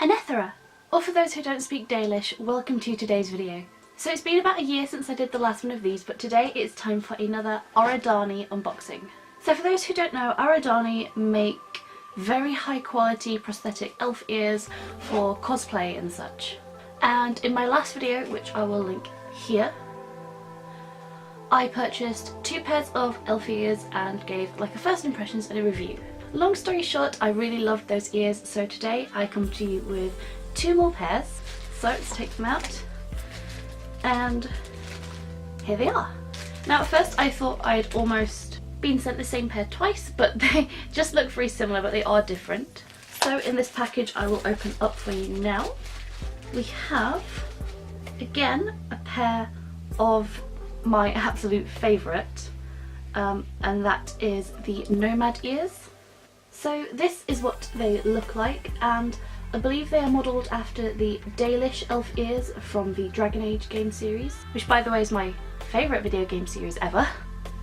Anethera, or for those who don't speak Dalish, welcome to today's video. So it's been about a year since I did the last one of these, but today it's time for another Aradani unboxing. So for those who don't know, Aradani make very high quality prosthetic elf ears for cosplay and such. And in my last video, which I will link here, I purchased 2 pairs of elf ears and gave like a first impressions and a review. Long story short, I really loved those ears, so today I come to you with 2 more pairs. So let's take them out, and here they are. Now at first I thought I'd almost been sent the same pair twice, but they just look very similar, but they are different. So in this package I will open up for you now. We have, again, a pair of my absolute favourite, and that is the Nomad Ears. So this is what they look like, and I believe they are modelled after the Dalish elf ears from the Dragon Age game series, which by the way is my favourite video game series ever.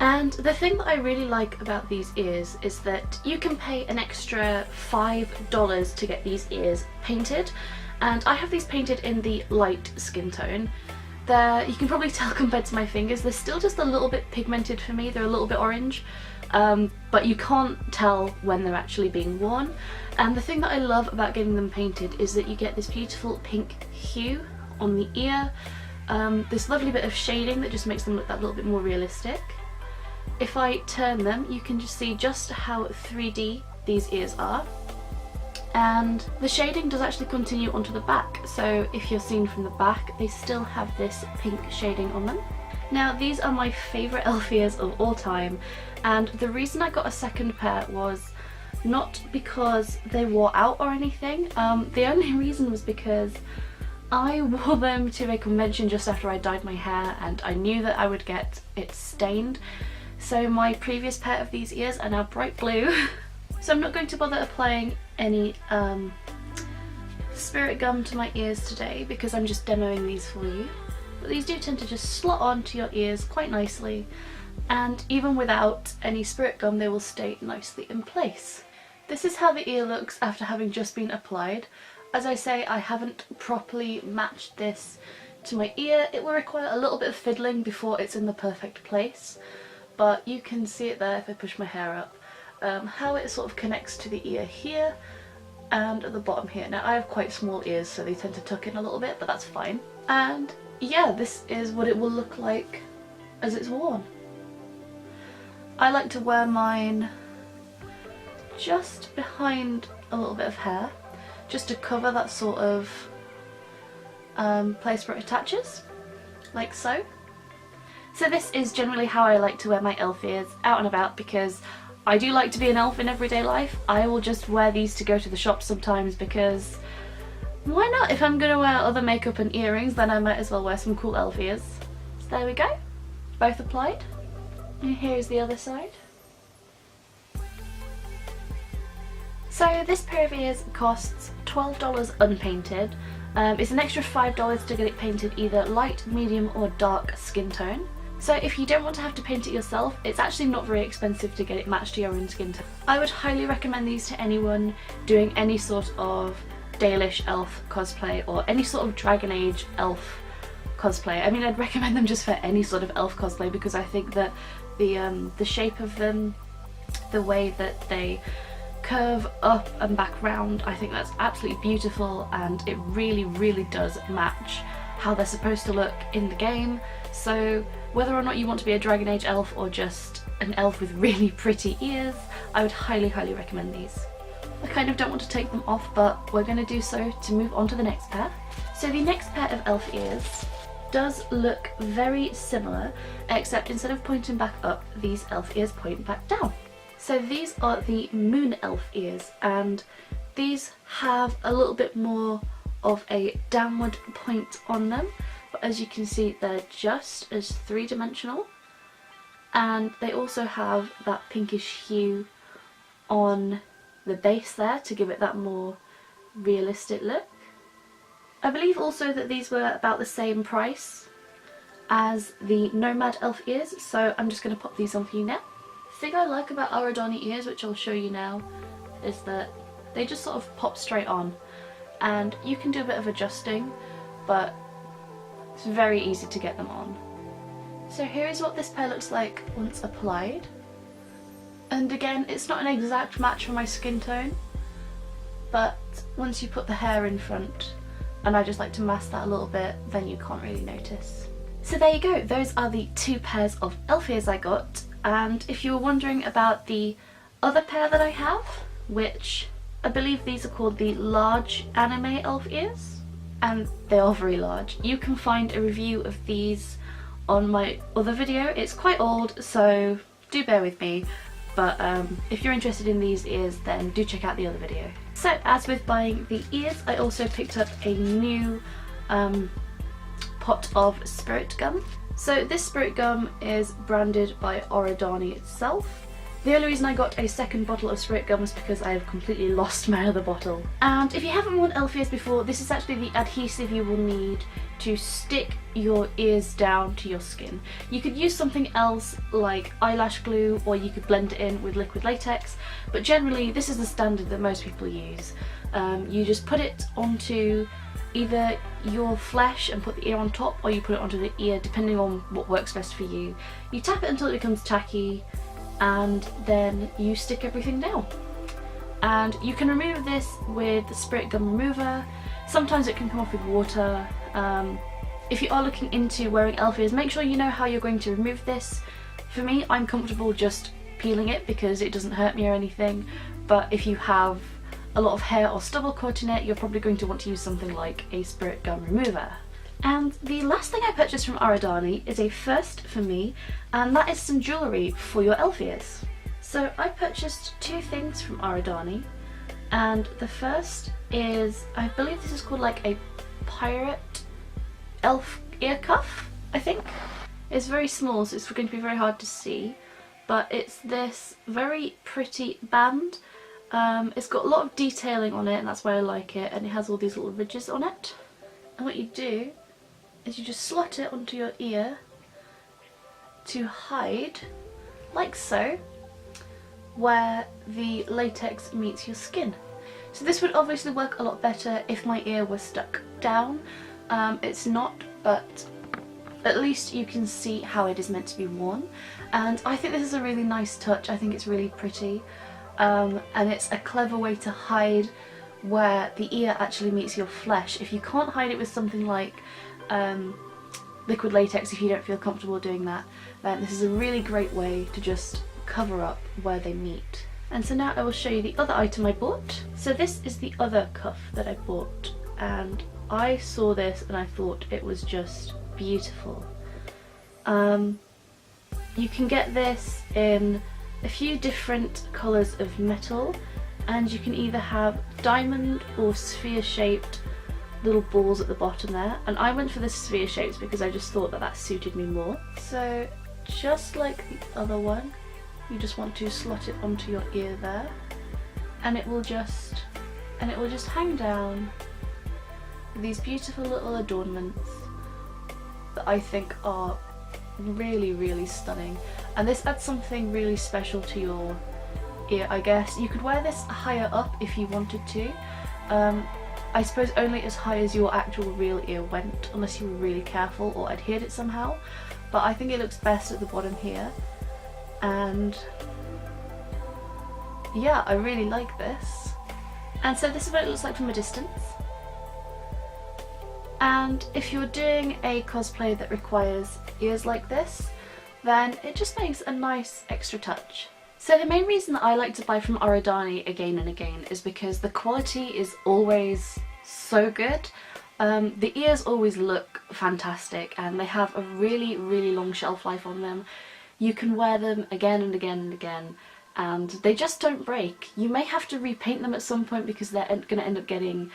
And the thing that I really like about these ears is that you can pay an extra $5 to get these ears painted, and I have these painted in the light skin tone. You can probably tell compared to my fingers, they're still just a little bit pigmented for me, they're a little bit orange. But you can't tell when they're actually being worn. And the thing that I love about getting them painted is that you get this beautiful pink hue on the ear, this lovely bit of shading that just makes them look that little bit more realistic. If I turn them, you can just see just how 3D these ears are. And the shading does actually continue onto the back, so if you're seen from the back, they still have this pink shading on them. Now these are my favourite elf ears of all time, and the reason I got a second pair was not because they wore out or anything. The only reason was because I wore them to a convention just after I dyed my hair, and I knew that I would get it stained. So my previous pair of these ears are now bright blue. So I'm not going to bother applying any spirit gum to my ears today because I'm just demoing these for you. But these do tend to just slot onto your ears quite nicely, and even without any spirit gum they will stay nicely in place. This is how the ear looks after having just been applied. As I say, I haven't properly matched this to my ear. It will require a little bit of fiddling before it's in the perfect place, but you can see it there if I push my hair up. How it sort of connects to the ear here and at the bottom here. Now I have quite small ears, so they tend to tuck in a little bit, but that's fine. And yeah, this is what it will look like as it's worn. I like to wear mine just behind a little bit of hair, just to cover that sort of place where it attaches, like so. So this is generally how I like to wear my elf ears out and about, because I do like to be an elf in everyday life. I will just wear these to go to the shop sometimes because why not? If I'm going to wear other makeup and earrings, then I might as well wear some cool elf ears. So there we go, both applied. And here's the other side. So this pair of ears costs $12 unpainted. It's an extra $5 to get it painted either light, medium or dark skin tone. So if you don't want to have to paint it yourself, it's actually not very expensive to get it matched to your own skin tone. I would highly recommend these to anyone doing any sort of Dalish elf cosplay or any sort of Dragon Age elf cosplay. I mean, I'd recommend them just for any sort of elf cosplay because I think that the shape of them, the way that they curve up and back round, I think that's absolutely beautiful, and it really does match how they're supposed to look in the game. So whether or not you want to be a Dragon Age elf or just an elf with really pretty ears, I would highly recommend these. I kind of don't want to take them off, but we're going to do so to move on to the next pair. So the next pair of elf ears does look very similar, except instead of pointing back up, these elf ears point back down. So these are the Moon Elf ears, and these have a little bit more of a downward point on them, but as you can see they're just as three-dimensional, and they also have that pinkish hue on the base there to give it that more realistic look. I believe also that these were about the same price as the Nomad Elf ears, so I'm just going to pop these on for you now. thing I like about Aradani ears, which I'll show you now, is that they just sort of pop straight on, and you can do a bit of adjusting, but it's very easy to get them on. So here is what this pair looks like once applied. And again, it's not an exact match for my skin tone, but once you put the hair in front, and I just like to mask that a little bit, then you can't really notice. So there you go, those are the 2 pairs of elf ears I got. And if you were wondering about the other pair that I have, which I believe these are called the large anime elf ears, and they are very large. You can find a review of these on my other video. It's quite old, so do bear with me, but if you're interested in these ears, then do check out the other video. So as with buying the ears, I also picked up a new pot of spirit gum. So this spirit gum is branded by Aradani itself. The only reason I got a second bottle of spirit gum was because I have completely lost my other bottle. And if you haven't worn elf ears before, this is actually the adhesive you will need to stick your ears down to your skin. You could use something else like eyelash glue, or you could blend it in with liquid latex, but generally this is the standard that most people use. You just put it onto either your flesh and put the ear on top, or you put it onto the ear depending on what works best for you. You tap it until it becomes tacky, and then you stick everything down. And you can remove this with the spirit gum remover. Sometimes it can come off with water. If you are looking into wearing elf ears, make sure you know how you're going to remove this. For me, I'm comfortable just peeling it because it doesn't hurt me or anything, but if you have a lot of hair or stubble caught in it, you're probably going to want to use something like a spirit gum remover. And the last thing I purchased from Aradani is a first for me, and that is some jewellery for your elf ears. So I purchased 2 things from Aradani, and the first is, I believe this is called like a pirate elf ear cuff, I think. It's very small, so it's going to be very hard to see, but it's this very pretty band. It's got a lot of detailing on it, and that's why I like it, and it has all these little ridges on it. And what you do is you just slot it onto your ear to hide, like so, where the latex meets your skin. So this would obviously work a lot better if my ear was stuck down. It's not, but at least you can see how it is meant to be worn. And I think this is a really nice touch. I think it's really pretty. And it's a clever way to hide where the ear actually meets your flesh. If you can't hide it with something like liquid latex, if you don't feel comfortable doing that, then this is a really great way to just cover up where they meet. And so now I will show you the other item I bought. So this is the other cuff that I bought, and I saw this and I thought it was just beautiful. You can get this in a few different colours of metal, and you can either have diamond or sphere shaped little balls at the bottom there, and I went for the sphere shapes because I just thought that that suited me more. So just like the other one, you just want to slot it onto your ear there, and it will just hang down with these beautiful little adornments that I think are really, really stunning. And this adds something really special to your ear, I guess. You could wear this higher up if you wanted to. I suppose only as high as your actual real ear went, unless you were really careful or adhered it somehow. But I think it looks best at the bottom here. And yeah, I really like this. And so this is what it looks like from a distance. And if you're doing a cosplay that requires ears like this, then it just makes a nice extra touch. So the main reason that I like to buy from Aradani again and again is because the quality is always so good. The ears always look fantastic, and they have a really, really long shelf life on them. You can wear them again and again and again, and they just don't break. You may have to repaint them at some point because they're going to end up getting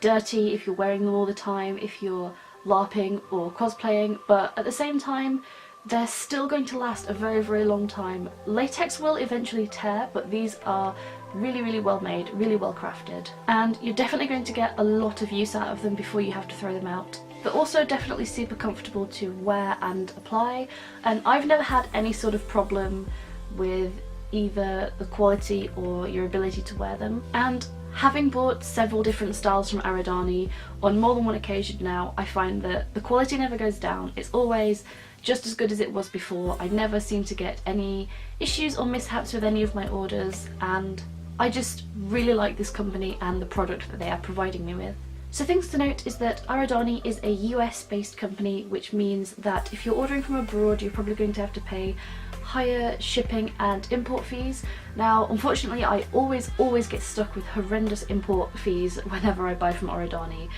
dirty if you're wearing them all the time, if you're LARPing or cosplaying, but at the same time they're still going to last a very, very long time. Latex will eventually tear, but these are really, really well made, really well crafted, and you're definitely going to get a lot of use out of them before you have to throw them out. They're also definitely super comfortable to wear and apply, and I've never had any sort of problem with either the quality or your ability to wear them. And having bought several different styles from Aradani on more than one occasion now, I find that the quality never goes down. It's always just as good as it was before. I never seem to get any issues or mishaps with any of my orders, and I just really like this company and the product that they are providing me with. So things to note is that Aradani is a US based company, which means that if you're ordering from abroad, you're probably going to have to pay higher shipping and import fees. Now, unfortunately, I always get stuck with horrendous import fees whenever I buy from Aradani,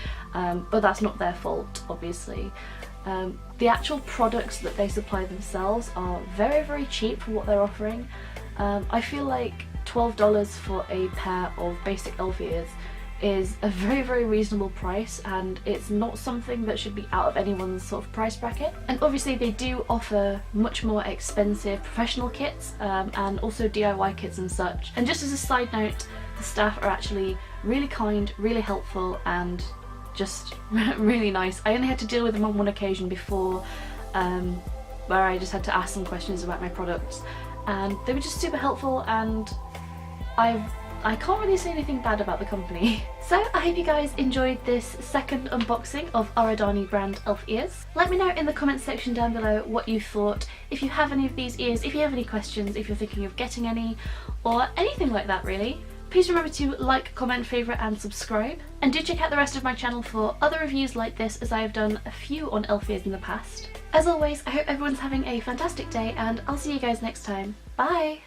but that's not their fault, obviously. The actual products that they supply themselves are very cheap for what they're offering. I feel like $12 for a pair of basic elf ears is a very reasonable price, and it's not something that should be out of anyone's sort of price bracket. And obviously they do offer much more expensive professional kits and also DIY kits and such. And just as a side note, the staff are actually really kind, really helpful, and just really nice. I only had to deal with them on one occasion before, where I just had to ask some questions about my products, and they were just super helpful, and I can't really say anything bad about the company. So I hope you guys enjoyed this second unboxing of Aradani brand elf ears. Let me know in the comments section down below what you thought, if you have any of these ears, if you have any questions, if you're thinking of getting any, or anything like that really. Please remember to like, comment, favourite and subscribe. And do check out the rest of my channel for other reviews like this, as I have done a few on elf ears in the past. As always, I hope everyone's having a fantastic day, and I'll see you guys next time. Bye!